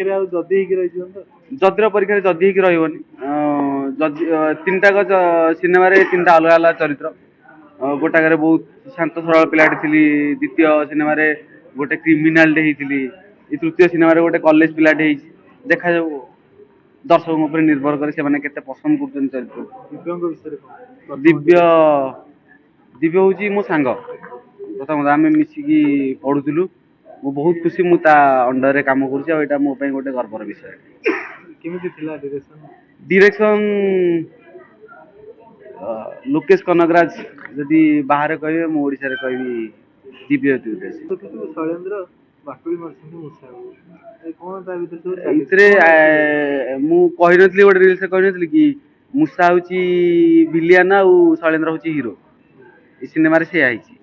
जदिर परीक्षा जदि ହେଇକି ରହିବନି तीनटा सिनेमा तीनटा अलग अलग चरित्र गोटाक बहुत शांत सरल पिलाटे थी द्वितीय सिनेमा गोटे क्रिमिनाल तृतीय सिनेमा गोटे कॉलेज पिलाटे देखा जाऊ दर्शकों पर निर्भर करे से केते पसंद कर चरित्र दिव्य दिव्य हूँ मो सांग प्रथम आम मिसिकी पढ़ुलु मु बहुत खुशी मु ता अंडर रे काम करूँ मो गोटे गर्वर विषय डिरेक्शन लोकेश कनकराज जदि बाहर कहे मु ओडिसा रे कहबी दिव्य शैलेंद्र मु कहि नथली गोटे रील्स कहि नथली कि मूसा होची विलियन आ शैलेंद्र होची हीरो ए सिनेमा रे से आइची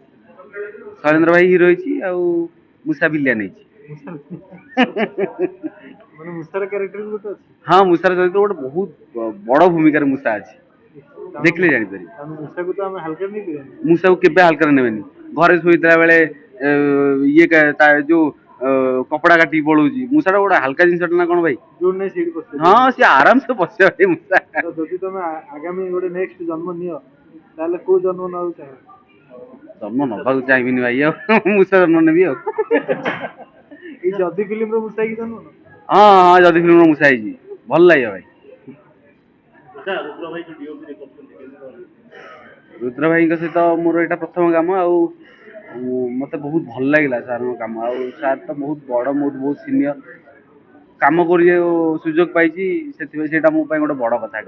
शैलेंद्र भाई हीरो होची आ मूसा विलियन होची माने मूसार कैरेक्टर भी गोटे अछि हां मूसार चरित्र गोटे बहुत बड़ भूमिका रे मूसा अछि देखले जानि परी मूसा को तो हम हल्का नहीं करें मूसा को केबे हल्का नेबेनी घरे सोइतला बेले ये जो कपड़ा काटी पड़ूची मूसा गोटे हल्का जिनस ना कौन भाई हाँ सी आराम से पशे भाई मूसा जदि तुम आगामी गोटे नेक्स्ट जन्म नियो ताले को जन्म न चाहे जन्म नबाक चाहिए भाई मूसा जन्म नेबी जदि फिल्म रो मूसा की जन्म हाँ हाँ जदि फिल्म रो मूसा ही भल लगे भाई रुद्र भाई सहित मोर यहाँ प्रथम कम मत बहुत भल लगे सार कम सार तो बहुत बड़ बहुत सीनियर कम कर सुजोग पाई से गोटे बड़ कथा